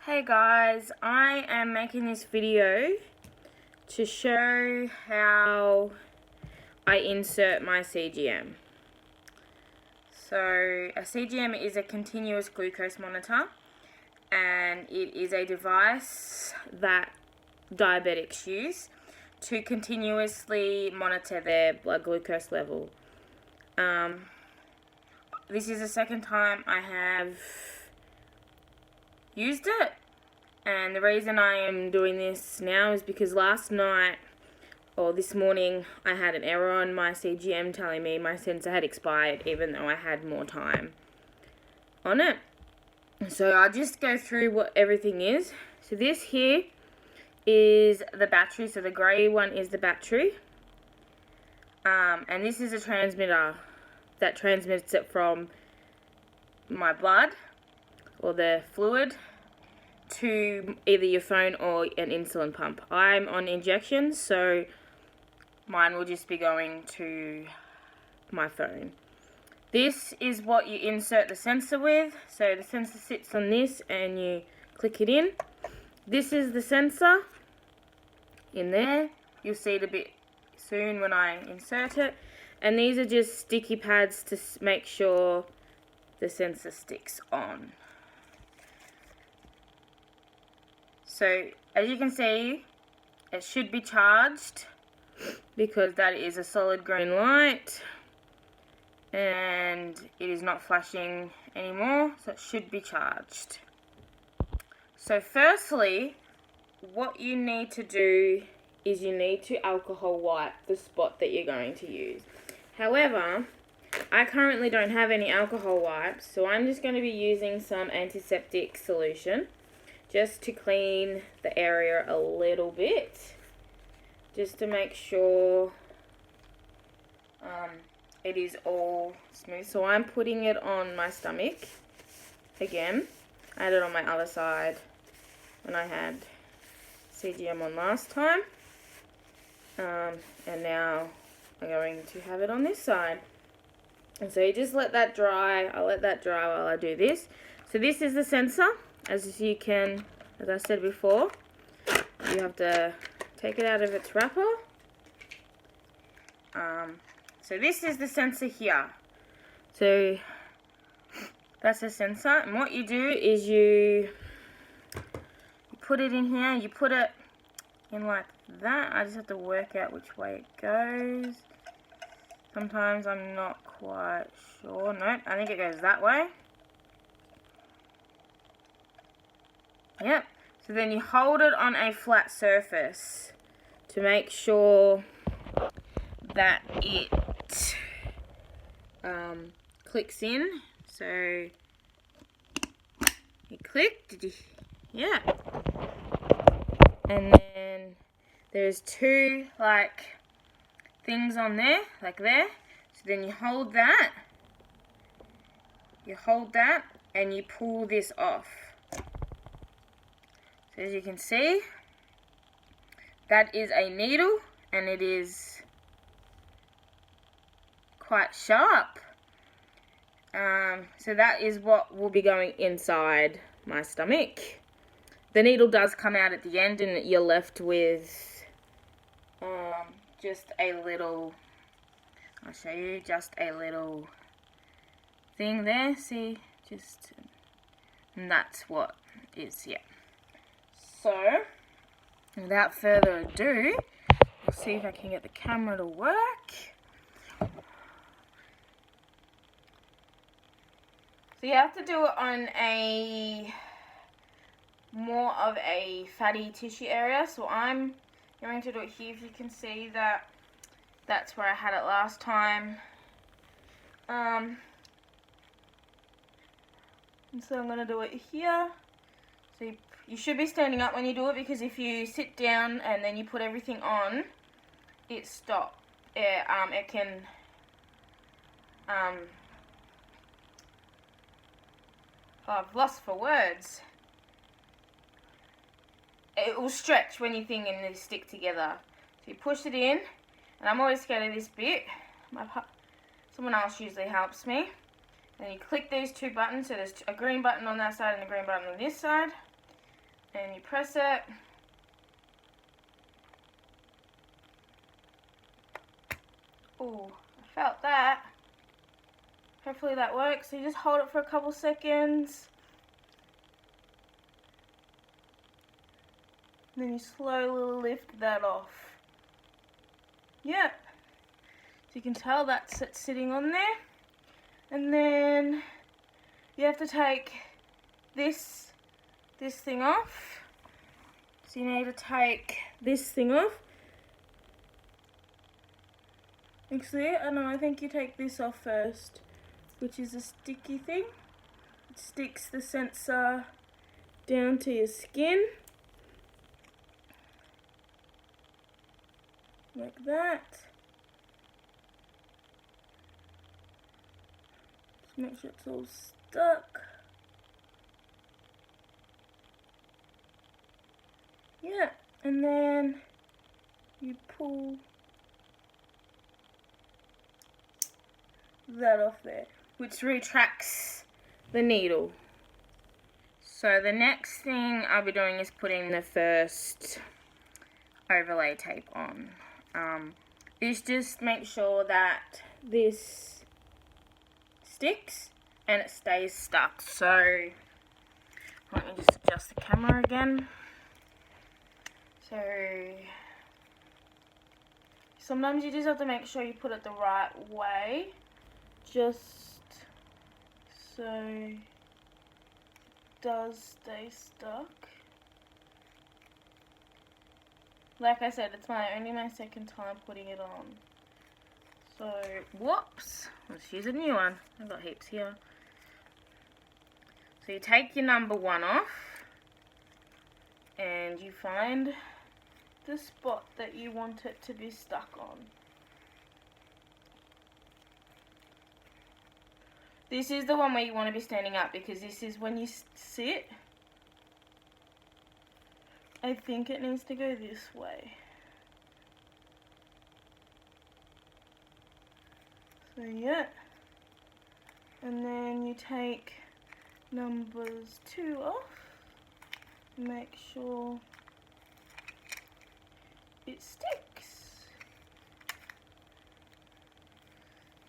Hey guys, I am making this video to show how I insert my CGM. So a CGM is a continuous glucose monitor, and it is a device that diabetics use to continuously monitor their blood glucose level. This is the second time I have used it, and the reason I am doing this now is because last night or this morning I had an error on my CGM telling me my sensor had expired even though I had more time on it. So I'll just go through what everything is. So this here is the battery, so the grey one is the battery, and this is a transmitter that transmits it from my blood or the fluid to either your phone or an insulin pump. I'm on injections, so mine will just be going to my phone. This is what you insert the sensor with. So the sensor sits on this and you click it in. This is the sensor in there. You'll see it a bit soon when I insert it. And these are just sticky pads to make sure the sensor sticks on. So as you can see, it should be charged because that is a solid green light and it is not flashing anymore, so it should be charged. So firstly, what you need to do is you need to alcohol wipe the spot that you're going to use. However, I currently don't have any alcohol wipes, so I'm just going to be using some antiseptic solution just to clean the area a little bit, just to make sure it is all smooth. So I'm putting it on my stomach again. I had it on my other side when I had CGM on last time, and now I'm going to have it on this side. And so you just let that dry. I'll let that dry while I do this. So this is the sensor. As you can, as I said before, you have to take it out of its wrapper. So this is the sensor here. So that's the sensor, and what you do is you put it in here. You put it in like that. I just have to work out which way it goes. Sometimes I'm not quite sure. Nope, I think it goes that way. Yep, so then you hold it on a flat surface to make sure that it clicks in. So you click, yeah. And then there's two like things on there, like there. So then you hold that, and you pull this off. So as you can see, that is a needle, and it is quite sharp. So that is what will be going inside my stomach. The needle does come out at the end, and you're left with just a little, I'll show you, just a little thing there, see, just, and that's what is, yeah. So, without further ado, we'll see if I can get the camera to work. So you have to do it on a more of a fatty tissue area. So I'm going to do it here. If you can see that, that's where I had it last time. And so I'm going to do it here. So you should be standing up when you do it, because if you sit down and then you put everything on, it stops. It can I've lost for words. It will stretch when you think and they stick together. So you push it in, and I'm always scared of this bit. Someone else usually helps me. Then you click these two buttons. So there's a green button on that side and a green button on this side. and you press it. Ooh, I felt that. Hopefully that works. So you just hold it for a couple seconds. And then you slowly lift that off. Yeah. So you can tell that's it sitting on there. And then you have to take this thing off. So you need to take this thing off. Actually, I think you take this off first, which is a sticky thing. It sticks the sensor down to your skin. Like that. Just make sure it's all stuck. Yeah, and then you pull that off there, which retracts the needle. So the next thing I'll be doing is putting the first overlay tape on. This just makes sure that this sticks and it stays stuck. So let me just adjust the camera again. So sometimes you just have to make sure you put it the right way, just so it does stay stuck. Like I said, it's only my second time putting it on. So, whoops, let's use a new one. I've got heaps here. So you take your number 1 off and you find the spot that you want it to be stuck on. This is the one where you want to be standing up, because this is when you sit. I think it needs to go this way. So yeah. And then you take numbers 2 off. Make sure it sticks.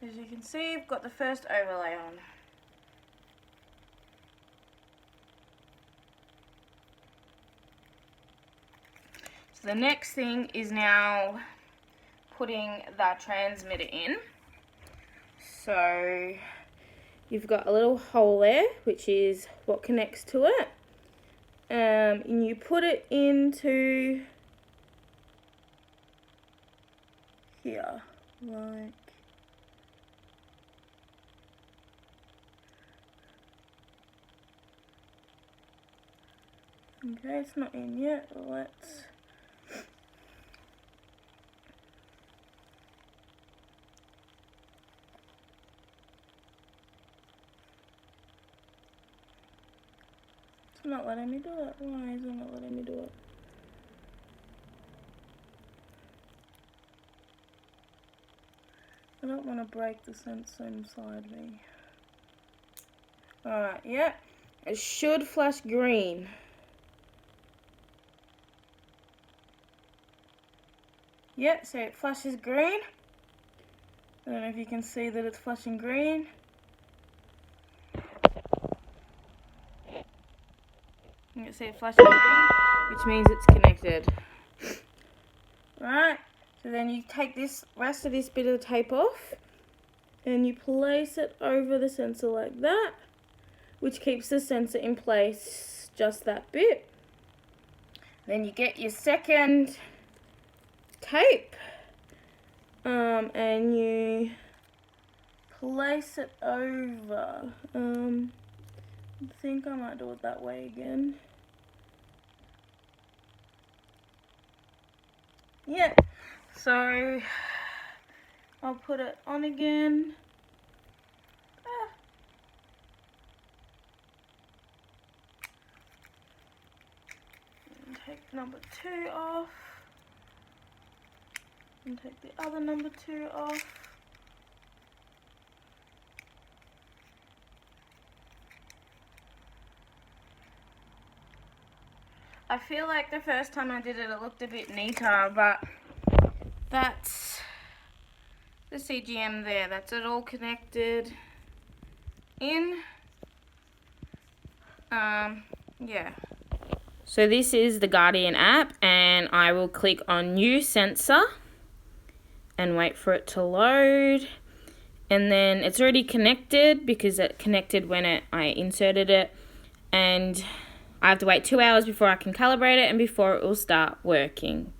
As you can see, I've got the first overlay on. So the next thing is now putting that transmitter in. So you've got a little hole there, which is what connects to it. And you put it into here, like okay, it's not in yet. Let's it's not letting me do it. Why is it not letting me do it? I don't want to break the sensor inside me. Alright, yeah. It should flash green. Yeah, so it flashes green. I don't know if you can see that it's flashing green. You can see it flashing green, which means it's connected. Right, so then you take this rest of this bit of the tape off and you place it over the sensor like that, which keeps the sensor in place just that bit. Then you get your second tape and you place it over. I think I might do it that way again. Yeah, so I'll put it on again. And take number 2 off. And take the other number 2 off. I feel like the first time I did it, it looked a bit neater, but that's the CGM there. That's it all connected in. Yeah. So this is the Guardian app, and I will click on New Sensor and wait for it to load. And then it's already connected because it connected when I inserted it, and I have to wait 2 hours before I can calibrate it and before it will start working.